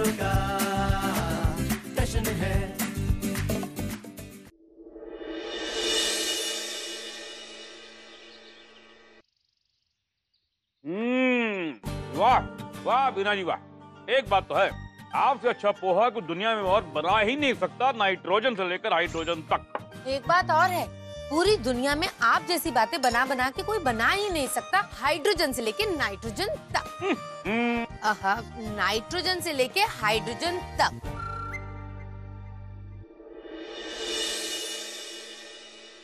यारों का जश्न है। वाह वाह बीना जी वाह, एक बात तो है, आपसे अच्छा पोहा को दुनिया में और बना ही नहीं सकता, नाइट्रोजन से लेकर हाइड्रोजन तक। एक बात और है, पूरी दुनिया में आप जैसी बातें बना बना के कोई बना ही नहीं सकता, हाइड्रोजन से लेके नाइट्रोजन तक। आहा, नाइट्रोजन से लेके हाइड्रोजन तक।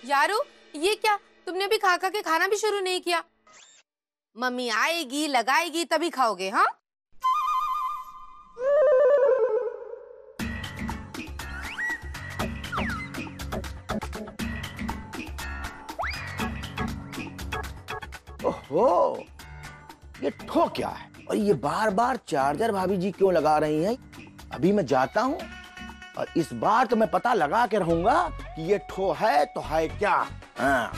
यारो, ये क्या, तुमने अभी खा खा के खाना भी शुरू नहीं किया? मम्मी आएगी लगाएगी तभी खाओगे? हाँ, ओहो, ये ठो क्या है और ये बार बार चार्जर भाभी जी क्यों लगा रही हैं? अभी मैं जाता हूँ और इस बार तो मैं पता लगा के रहूंगा कि ये ठो है तो है क्या। हाँ।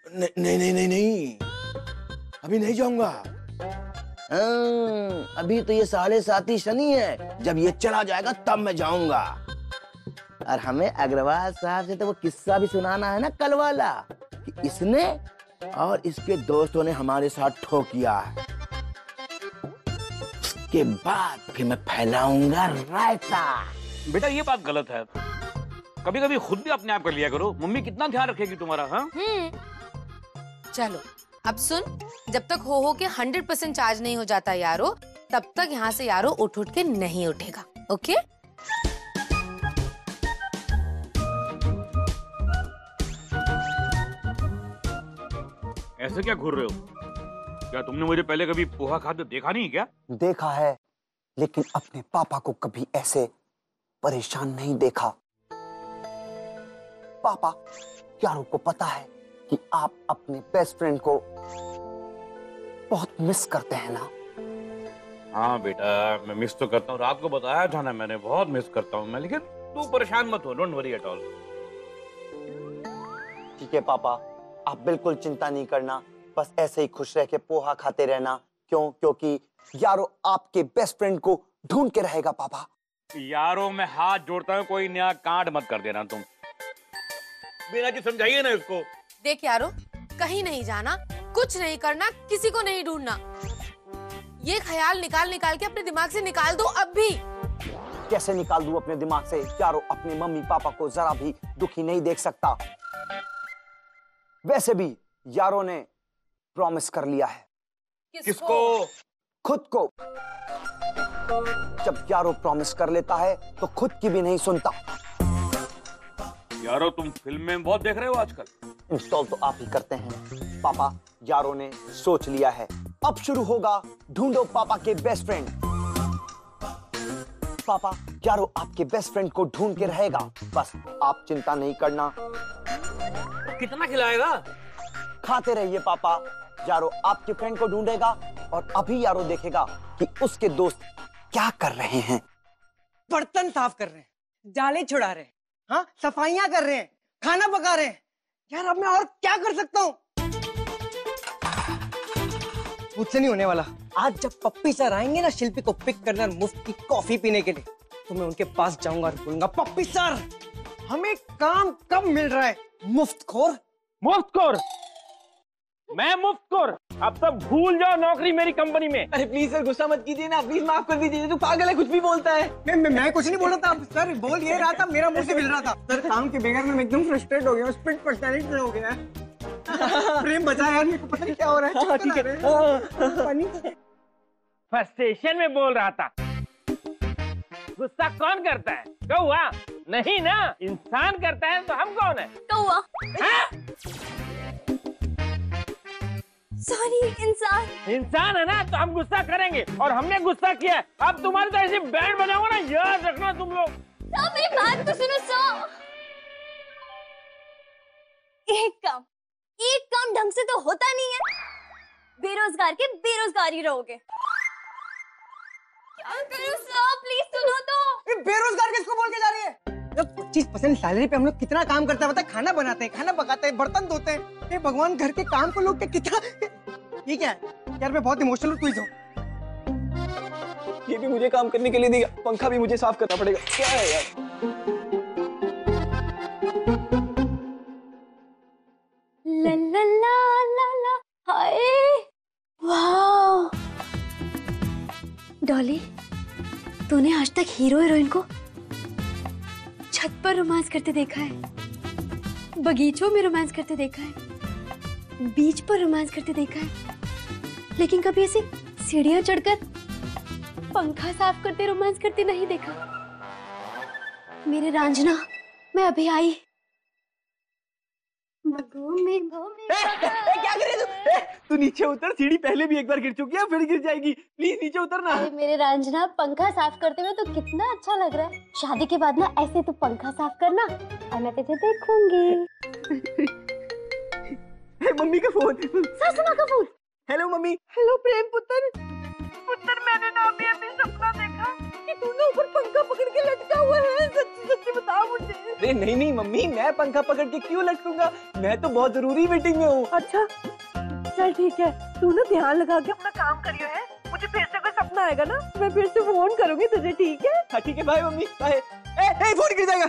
नहीं नहीं नहीं नहीं, अभी नहीं जाऊंगा। अभी तो ये 7.5 शनि है, जब ये चला जाएगा तब मैं जाऊंगा। और हमें अग्रवाल साहब से तो वो किस्सा भी सुनाना है ना कल वाला, कि इसने और इसके दोस्तों ने हमारे साथ ठो किया है। उसके बाद फिर मैं फैलाऊंगा रायता। बेटा ये बात गलत है, कभी कभी खुद भी अपने आप कर लिया करो, मम्मी कितना ध्यान रखेगी तुम्हारा। हाँ, चलो अब सुन, जब तक हो के 100% चार्ज नहीं हो जाता यारो, तब तक यहाँ से यारो उठ के नहीं उठेगा। ओके? ऐसे क्या घूर रहे हो? क्या तुमने मुझे पहले कभी पोहा खाते देखा नहीं क्या? देखा है, लेकिन अपने पापा को कभी ऐसे परेशान नहीं देखा। पापा, यारों को पता है कि आप अपने बेस्ट फ्रेंड को बहुत मिस करते हैं ना? हाँ बेटा, मैं मिस तो करता हूँ, रात को बताया था ना मैंने, बहुत मिस करता हूँ मैं, लेकिन तू परेशान मत हो, डोंट वरी एट ऑल। ठीक है पापा, आप बिल्कुल चिंता नहीं करना, बस ऐसे ही खुश रह के पोहा खाते रहना। क्यों? क्योंकि यारो आपके बेस्ट फ्रेंड को ढूंढ के रहेगा पापा। यारों में हाथ जोड़ता हूँ, कोई नया कांड मत कर देना तुम। बिना जी समझाइए ना इसको। देख यारो, कहीं नहीं जाना, कुछ नहीं करना, किसी को नहीं ढूंढना। ये ख्याल निकाल निकाल के अपने दिमाग से निकाल दो अब भी। कैसे निकाल दूं अपने दिमाग से? यारो अपने मम्मी पापा को जरा भी दुखी नहीं देख सकता। वैसे भी यारों ने प्रॉमिस कर लिया है। किसको? खुद को। जब यारो प्रॉमिस कर लेता है तो खुद की भी नहीं सुनता। यारो तुम फिल्म में बहुत देख रहे हो आजकल। इंस्टॉल तो आप ही करते हैं। पापा, यारो ने सोच लिया है, अब शुरू होगा ढूंढो पापा के बेस्ट फ्रेंड। पापा, यारो आपके बेस्ट फ्रेंड को ढूंढ के रहेगा, बस आप चिंता नहीं करना। कितना खिलाएगा? खाते रहिए पापा, यारो आपके फ्रेंड को ढूंढेगा और अभी यारो देखेगा कि उसके दोस्त क्या कर रहे हैं। बर्तन साफ कर रहे हैं, जाले छुड़ा रहे हैं, हाँ सफाइयां कर रहे हैं, खाना पका रहे हैं। यार अब मैं और क्या कर सकता हूँ? मुझसे नहीं होने वाला। आज जब पप्पी सर आएंगे ना शिल्पी को पिक करने और मुफ्त की कॉफी पीने के लिए, तो मैं उनके पास जाऊंगा और बोलूंगा, पप्पी सर हमें काम कब मिल रहा है? मुफ्तखोर। मुफ्तखोर? मैं मुफ्तखोर? अब तक भूल जाओ नौकरी मेरी कंपनी में। अरे प्लीज सर, गुस्सा मत कीजिए ना, प्लीज माफ कर दीजिए। तू पागल है, कुछ भी बोलता है। मैं कुछ नहीं बोल रहा था सर, बोल ये रहा था, मेरा मुंह से मिल रहा था सर। काम के बगैर मैं एकदम फ्रस्ट्रेट हो गया, स्प्लिट पर्सनालिटी हो गया। प्रेम बचा यार, मेरे को पता नहीं क्या हो रहा है। ठीक है, फ्रस्ट्रेशन में बोल रहा था। गुस्सा कौन करता है? कौवा? नहीं ना, इंसान करता है। तो हम कौन है? कौवा। सॉरी, इंसान। इंसान है ना, तो हम गुस्सा करेंगे, और हमने गुस्सा किया। अब तुम्हारी तो ऐसी बैंड बनाऊंगा ना, याद रखना तुम लोग। तो मेरी बात तो सुनो। एक काम ढंग से तो होता नहीं है, बेरोजगार के बेरोजगार ही रहोगे। क्या करूं सर, प्लीज सुनो तो। बेरोजगार किसको बोल के जा रही है? 25% सैलरी पे हम लोग कितना काम करते हैं, बताए? खाना बनाते हैं, खाना पकाते हैं, बर्तन धोते हैं। ये भगवान, घर के काम को लोग कितना, ये क्या है? यार मैं बहुत इमोशनल हूँ, तू ही सो। ये भी मुझे काम करने के लिए देगा, पंखा भी मुझे साफ करना पड़ेगा। क्या है यार? ला ला ला ला ला, हाय वाह। डॉली, तूने आज तक हीरो हीरोइन को छत पर रोमांस करते देखा है, बगीचों में रोमांस करते देखा है, बीच पर रोमांस करते देखा है, लेकिन कभी ऐसे सीढ़ियां चढ़कर पंखा साफ करते रोमांस करते नहीं देखा। मेरे रांझना, मैं अभी आई। क्या कर रही है तू? तू नीचे उतर, सीढ़ी पहले भी एक बार गिर चुकी है, फिर गिर जाएगी। प्लीज नीचे उतर ना। अरे मेरे रांझना, पंखा साफ करते हुए तो कितना अच्छा लग रहा है। शादी के बाद ना ऐसे तू पंखा साफ करना और मैं तुझे देखूंगी। मम्मी का फोन। सासू माँ का फोन। Hello mummy. हेलो प्रेम पुत्र। पुत्र, मैंने ना अभी सपना देखा कि तू ना ऊपर पंखा पकड़ के लटका हुआ है। सच्ची सच्ची बताओ मुझे। अरे नहीं नहीं मम्मी, मैं पंखा पकड़ के क्यों लटकूंगा? मैं तो बहुत जरूरी मीटिंग में हूँ। अच्छा चल ठीक है, तू ना ध्यान लगा के अपना काम करियो है। मुझे फिर से कोई सपना आएगा ना, मैं फिर से फोन करूंगी तुझे, ठीक है? हाँ ठीक है, बाय मम्मी, बाय। फोन गिर जाएगा।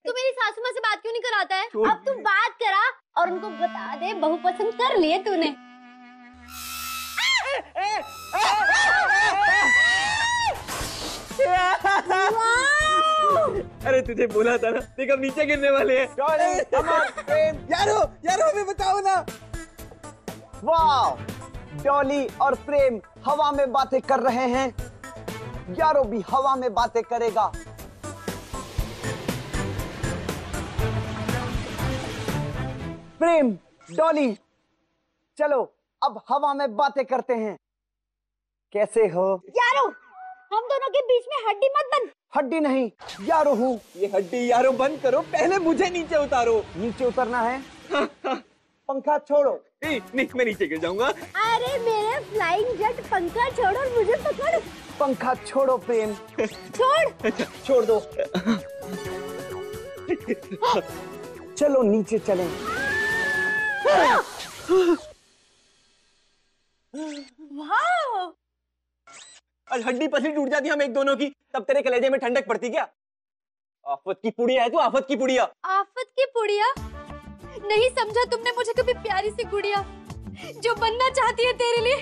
तू मेरी सासू माँ से बात क्यों नहीं कराता है? छोड़। अब तू बात करा और उनको बता दे बहू पसंद कर लिए तूने। अरे तुझे बोला था ना, देख अब नीचे गिरने वाले हैं। यारो यारो हमें बताओ ना। वाह, डॉली और प्रेम हवा में बातें कर रहे हैं, यारो भी हवा में बातें करेगा। प्रेम, डॉली, चलो अब हवा में बातें करते हैं। कैसे हो? यारो, हम दोनों के बीच में हड्डी मत बन। हड्डी नहीं, यारो हूँ। ये हड्डी यारो बंद करो, पहले मुझे नीचे उतारो। नीचे उतरना है? पंखा छोड़ो। नहीं, मैं नीचे गिर जाऊंगा। अरे मेरे फ्लाइंग जेट, पंखा छोड़ और मुझे पकड़। पंखा छोड़ो प्रेम। छोड़। छोड़ दो। चलो नीचे चलें। वाह, और हड्डी पसली टूट जाती हम एक दोनों की, तब तेरे कलेजे में ठंडक पड़ती क्या? आफत की पुड़िया है तू, आफत की पुड़िया। आफत की पुड़िया? नहीं समझा तुमने मुझे कभी प्यारी सी गुड़िया जो बनना चाहती है तेरे लिए।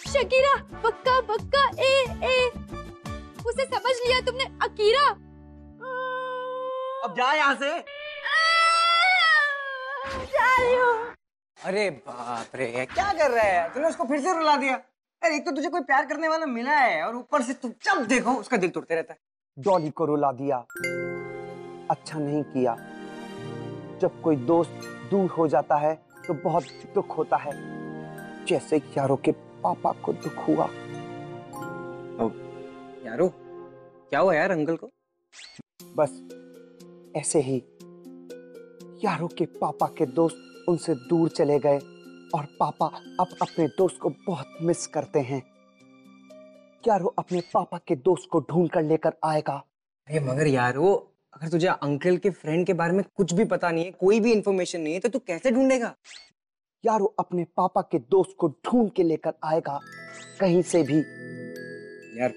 शकीरा, बक्का बक्का ए ए, उसे समझ लिया तुमने अकीरा। अब जा यहाँ से। जा रही हूँ। अरे बाप रे, क्या कर रहा है? तूने उसको फिर से रुला दिया। अरे एक तो तुझे कोई प्यार करने वाला मिला है और ऊपर से तू जब देखो उसका दिल तोड़ते रहता है। डॉली को रुला दिया, अच्छा नहीं किया। जब कोई दोस्त दूर हो जाता है तो बहुत दुख होता है, जैसे यारो के पापा को दुख हुआ। यारो, क्या हुआ यार अंकल को? बस ऐसे ही यारो के पापा के दोस्त उनसे दूर चले गए और पापा अब अपने दोस्त को बहुत मिस करते हैं। यारो अपने पापा के दोस्त को ढूंढ कर लेकर आएगा। अरे मगर यारो, अगर तुझे अंकल के फ्रेंड के बारे में कुछ भी पता नहीं है, कोई भी इंफॉर्मेशन नहीं है, तो तू कैसे ढूंढेगा? यारो अपने पापा के दोस्त को ढूंढ के लेकर आएगा कहीं से भी। यार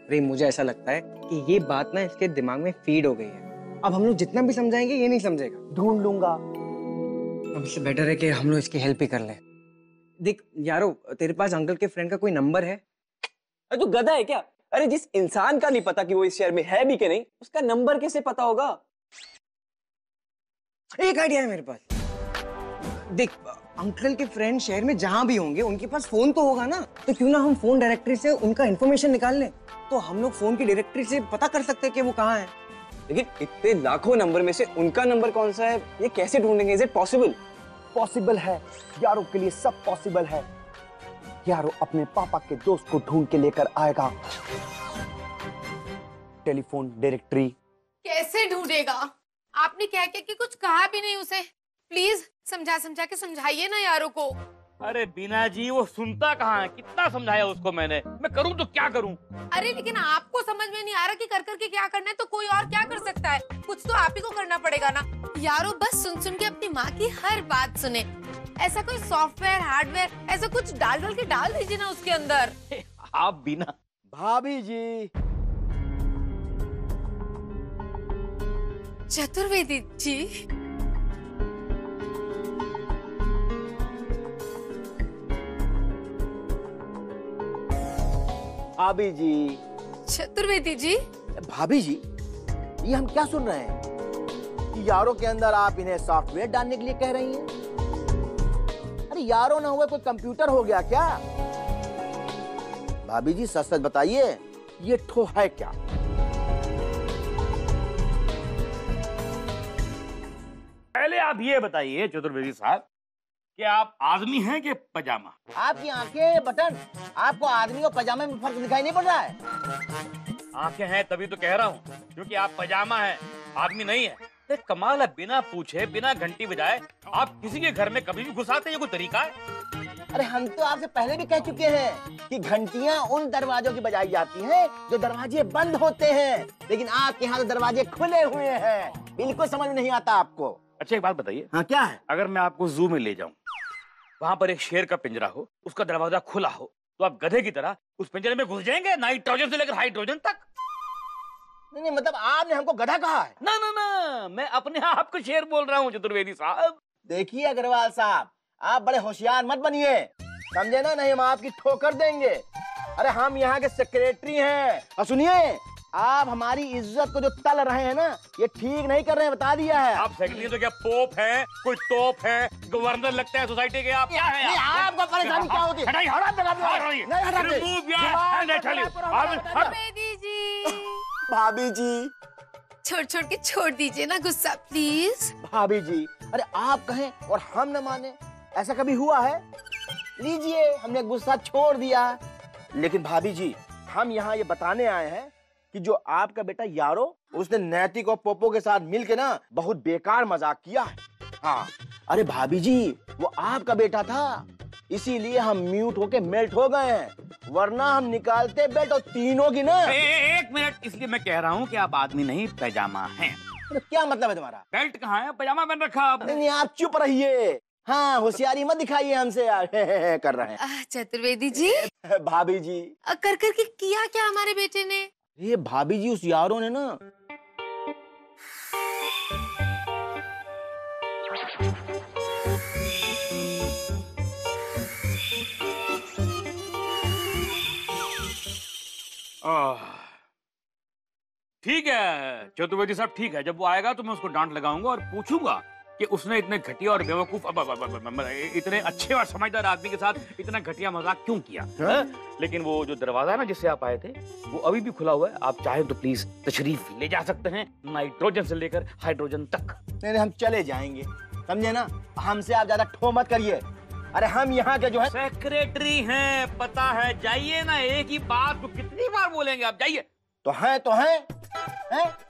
प्रेम, मुझे ऐसा लगता है कि ये बात ना इसके दिमाग में फीड हो गई है। अब हम लोग जितना भी समझाएंगे ये नहीं समझेगा। ढूंढ लूंगा। अब इससे बेटर है कि हम लोग इसकी हेल्प ही कर लें। देख यारो, तेरे पास अंकल के फ्रेंड का कोई नंबर है? अरे तू गधा है क्या? अरे जिस इंसान का नहीं पता कि वो इस शहर में है भी कि नहीं, उसका नंबर कैसे पता होगा? एक आइडिया है मेरे पास। देख, अंकल के फ्रेंड शहर में जहां भी होंगे उनके पास फोन तो होगा ना, तो क्यों ना हम फोन डायरेक्टरी से उनका इंफॉर्मेशन निकाल लें, तो हम लोग फोन की डायरेक्टरी से पता कर सकते हैं कि वो कहाँ है। लेकिन इतने लाखों नंबर में से उनका नंबर कौन सा है, ये कैसे ढूंढेंगे? Is it possible? पॉसिबल है, यारो के लिए सब पॉसिबल है। यारो अपने पापा के दोस्त को ढूंढ के लेकर आएगा। Telephone directory. कैसे ढूंढेगा? आपने क्या क्या कि कुछ कहा भी नहीं उसे। प्लीज समझा समझा के समझाइए ना यारों को। अरे बीना जी, वो सुनता कहाँ है? कितना समझाया उसको मैंने। मैं करूँ तो क्या करूँ? अरे लेकिन आपको समझ में नहीं आ रहा कि कर करके क्या करना है, तो कोई और क्या कर सकता है? कुछ तो आप ही को करना पड़ेगा ना। यारो बस सुन सुन के अपनी माँ की हर बात सुने। ऐसा कोई सॉफ्टवेयर हार्डवेयर ऐसा कुछ डाल दीजिए ना उसके अंदर। आप बिना भाभी जी, चतुर्वेदी जी, भाभी जी, चतुर्वेदी जी, भाभी जी, ये हम क्या सुन रहे हैं कि यारों के अंदर आप इन्हें सॉफ्टवेयर डालने के लिए कह रही हैं? अरे यारों ना हुए कोई कंप्यूटर हो गया क्या? भाभी जी सच सच बताइए, ये ठो है क्या? पहले आप ये बताइए चतुर्वेदी साहब कि आप आदमी हैं कि पजामा? आपकी आंखें बटन, आपको आदमी और पजामे में फर्क दिखाई नहीं पड़ रहा है? आंखें हैं तभी तो कह रहा हूँ, क्योंकि आप पजामा हैं, आदमी नहीं है। एक कमाल है, बिना पूछे बिना घंटी बजाए आप किसी के घर में कभी भी घुस आते हैं, ये कोई तरीका है? अरे हम तो आपसे पहले भी कह चुके हैं कि घंटियां उन दरवाजों की बजाई जाती हैं जो दरवाजे बंद होते हैं, लेकिन आपके यहाँ तो दरवाजे खुले हुए हैं। बिल्कुल समझ में नहीं आता आपको। अच्छा एक बात बताइए, हाँ क्या है? अगर मैं आपको जू में ले जाऊं, वहां पर एक शेर का पिंजरा हो, उसका दरवाजा खुला हो, तो आप गधे की तरह उस पिंजरे में घुस जाएंगे, नाइट्रोजन से लेकर हाइड्रोजन तक? नहीं मतलब आपने हमको गधा कहा है? ना ना ना, मैं अपने आप को शेर बोल रहा हूँ चतुर्वेदी साहब। देखिए अग्रवाल साहब, आप बड़े होशियार मत बनिए, समझे ना? नहीं हम आपकी ठोकर देंगे। अरे हम यहाँ के सेक्रेटरी हैं। और सुनिए, आप हमारी इज्जत को जो तल रहे हैं ना, ये ठीक नहीं कर रहे हैं, बता दिया है। आप सेक्रेटरी तो क्या पोप है, कोई तोप है, गवर्नर लगता है सोसाइटी के? आप क्या है? नहीं, आपको परेशानी क्या होती है? हटाइए, नहीं हटाते। चतुर्वेदी जी, भाभी जी, छोड़ के छोड़ दीजिए ना गुस्सा प्लीज। भाभी जी, अरे आप कहें और हम न माने, ऐसा कभी हुआ है? लीजिए, हमने गुस्सा छोड़ दिया। लेकिन भाभी जी, हम यहाँ ये बताने आए हैं कि जो आपका बेटा यारो, उसने नैतिक और पोपो के साथ मिलके ना बहुत बेकार मजाक किया है। हाँ, अरे भाभी जी, वो आपका बेटा था, इसीलिए हम म्यूट होके मेल्ट हो गए हैं, वरना हम निकालते बेल्ट और तीनों की ना। एक मिनट, इसलिए मैं कह रहा हूँ कि आप आदमी नहीं पैजामा हैं। तो क्या मतलब है तुम्हारा? बेल्ट कहाँ है, पजामा पहन रखा आपने। नहीं, आप चुप रहिए। हाँ, होशियारी मत दिखाइए हमसे यार। कर रहे हैं। चतुर्वेदी जी, भाभी जी, कर करके किया क्या हमारे बेटे ने? ये भाभी जी, उस यारों ने ना ठीक है चतुर्वेदी साहब, ठीक है। जब वो आएगा तो मैं उसको डांट लगाऊंगा और पूछूंगा कि उसने इतने घटिया और बेवकूफ, इतने अच्छे और समझदार आदमी के साथ इतना घटिया मजाक क्यों किया। लेकिन वो जो दरवाजा है ना जिससे आप आए थे, वो अभी भी खुला हुआ है। आप चाहे तो प्लीज तशरीफ ले जा सकते हैं, नाइट्रोजन से लेकर हाइड्रोजन तक। नहीं, हम चले जाएंगे, समझे ना? हमसे आप ज्यादा ठो मत करिए। अरे हम यहाँ के जो है सेक्रेटरी हैं, पता है। जाइए ना, एक ही बात को कितनी बार बोलेंगे आप? जाइए। तो हैं?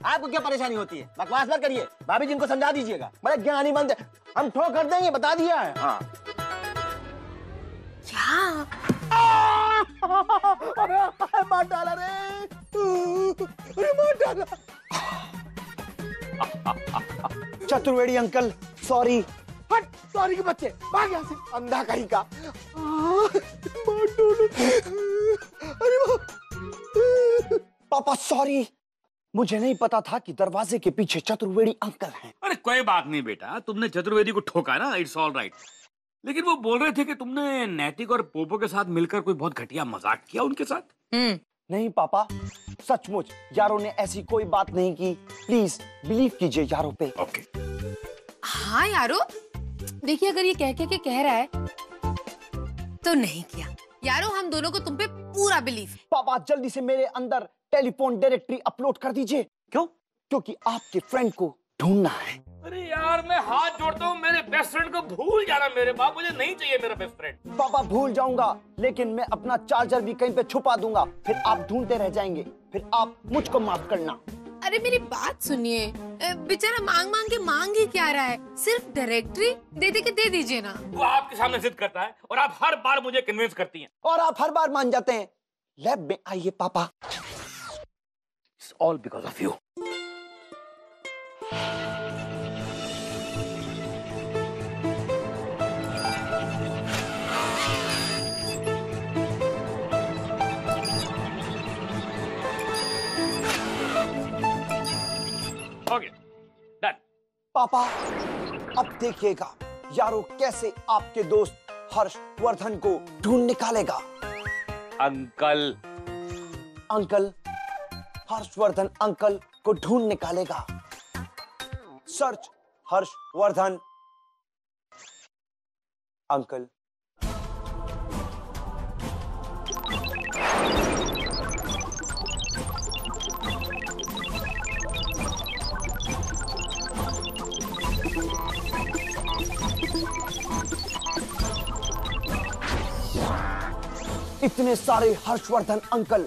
आपको क्या परेशानी होती है? बकवास मत करिए। भाभी जी को समझा दीजिएगा, बड़े ज्ञानी बंद है। हम ठो कर देंगे, बता दिया है। हाँ। क्या? अरे मार डाला रे, अरे मार डाला। Chaturvedi uncle, sorry. हट, सॉरी के बच्चे, भाग यहाँ से, अंधा कहीं का। मार डालो। अरे पापा सॉरी, मुझे नहीं पता था कि दरवाजे के पीछे चतुर्वेदी अंकल हैं। अरे कोई बात नहीं बेटा, तुमने चतुर्वेदी को ठोका ना, इट्स ऑल राइट। लेकिन वो बोल रहे थे कि तुमने नैतिक और पोपो के साथ मिलकर कोई बहुत घटिया मजाक किया उनके साथ। नहीं पापा, सचमुच यारों ने ऐसी कोई बात नहीं की। प्लीज बिलीव कीजिए यारों पे। ओके। हाँ यारो, देखिए अगर ये कह रहा है तो नहीं किया। यारो, हम दोनों को तुम पे पूरा बिलीव है। पापा जल्दी से मेरे अंदर टेलीफोन डायरेक्टरी अपलोड कर दीजिए। क्यों? क्योंकि आपके फ्रेंड को ढूंढना है। अरे यार, मैं हाथ जोड़ता हूँ, मेरे बेस्ट फ्रेंड को भूल जाना मेरे बाप, मुझे नहीं चाहिए मेरा बेस्ट फ्रेंड। पापा भूल जाऊंगा, लेकिन मैं अपना चार्जर भी कहीं पे छुपा दूंगा, फिर आप ढूंढते रह जाएंगे, फिर आप मुझको माफ करना। अरे मेरी बात सुनिए, बेचारा मांग के मांग ही क्या रहा है, सिर्फ डायरेक्टरी दे दीजिए ना। वो आपके सामने जिद करता है और आप हर बार मुझे कन्विंस करती हैं। और आप हर बार मान जाते हैं। लैब में आइए पापा। It's all because of you. पापा अब देखिएगा यारो कैसे आपके दोस्त हर्षवर्धन को ढूंढ निकालेगा। अंकल अंकल हर्षवर्धन अंकल को ढूंढ निकालेगा। Search Harshvardhan uncle. इतने सारे हर्षवर्धन अंकल,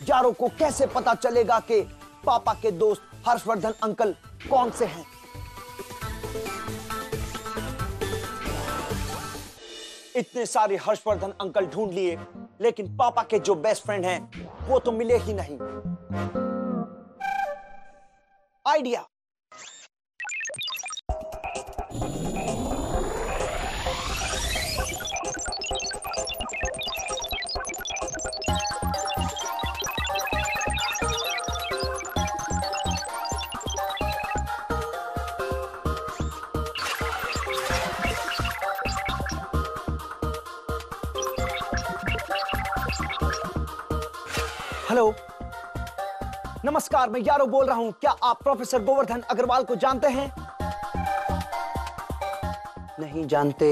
यारों को कैसे पता चलेगा कि पापा के दोस्त हर्षवर्धन अंकल कौन से हैं? इतने सारे हर्षवर्धन अंकल ढूंढ लिए, लेकिन पापा के जो बेस्ट फ्रेंड हैं वो तो मिले ही नहीं। आइडिया, हेलो नमस्कार, मैं यारो बोल रहा हूं। क्या आप प्रोफेसर गोवर्धन अग्रवाल को जानते हैं? नहीं जानते?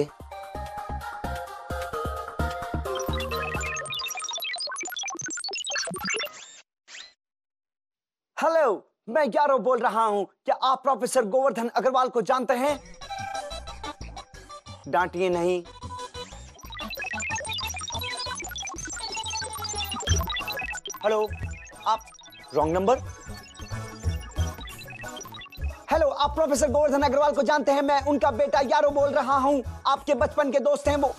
हेलो, मैं यारो बोल रहा हूं। क्या आप प्रोफेसर गोवर्धन अग्रवाल को जानते हैं? डांटिए नहीं। हेलो, आप रॉन्ग नंबर। हेलो, आप प्रोफेसर गोवर्धन अग्रवाल को जानते हैं? मैं उनका बेटा यारो बोल रहा हूं। आपके बचपन के दोस्त हैं वो।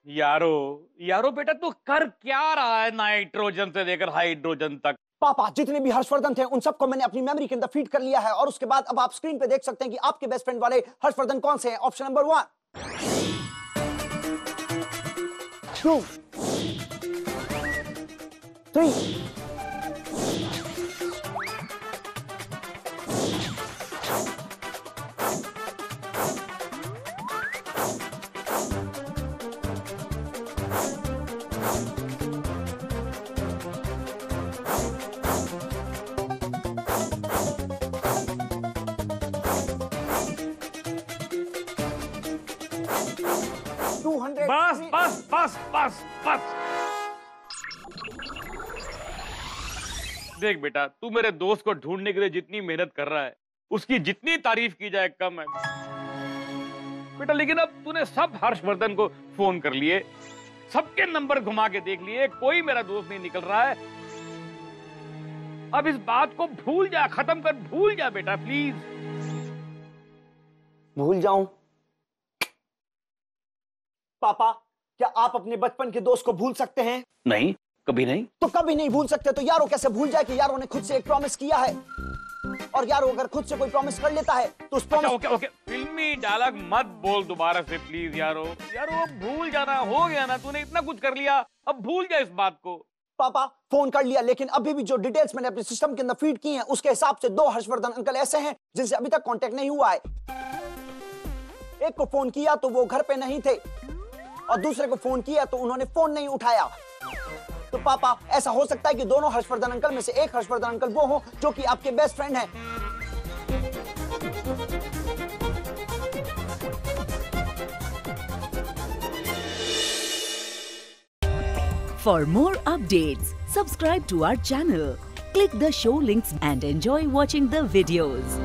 यारो यारो बेटा तू कर क्या रहा है, नाइट्रोजन से लेकर हाइड्रोजन तक? पापा, जितने भी हर्षवर्धन थे उन सबको मैंने अपनी मेमोरी के अंदर फीड कर लिया है, और उसके बाद अब आप स्क्रीन पे देख सकते हैं कि आपके बेस्ट फ्रेंड वाले हर्षवर्धन कौन से हैं। Option number 1, 2, 3, 200। बस बस बस बस बस। देख बेटा, तू मेरे दोस्त को ढूंढने के लिए जितनी मेहनत कर रहा है उसकी जितनी तारीफ की जाए कम है बेटा। लेकिन अब तूने सब हर्षवर्धन को फोन कर लिए, सबके नंबर घुमा के देख लिए, कोई मेरा दोस्त नहीं निकल रहा है। अब इस बात को भूल जा, खत्म कर, भूल जा बेटा प्लीज। भूल जाऊं? पापा, क्या आप अपने बचपन के दोस्त को भूल सकते हैं? नहीं, कभी नहीं। तो कभी नहीं भूल सकते तो यारो कैसे भूल जाए कि यारो ने खुद से एक प्रॉमिस किया है? और यारो अगर खुद से कोई प्रॉमिस कर लेता है तो उस प्रॉमिस। ओके ओके, फिल्मी डायलॉग मत बोल दोबारा से प्लीज यारो। यारो अब भूल जाना, हो गया ना, तूने इतना कुछ कर लिया, अब भूल जा इस बात को। पापा, फोन कर लिया, लेकिन अभी भी जो डिटेल्स मैंने अपने सिस्टम के अंदर फीड की हैं उसके हिसाब से 2 हर्षवर्धन अंकल ऐसे हैं जिनसे अभी तक कांटेक्ट नहीं हुआ है। एक को फोन किया तो वो घर पे नहीं थे, और दूसरे को फोन किया तो उन्होंने फोन नहीं उठाया। तो पापा, ऐसा हो सकता है कि दोनों हर्षवर्धन अंकल में से एक हर्षवर्धन अंकल वो हो जो कि आपके बेस्ट फ्रेंड हैं। For more updates, subscribe to our channel, click the show links and enjoy watching the videos.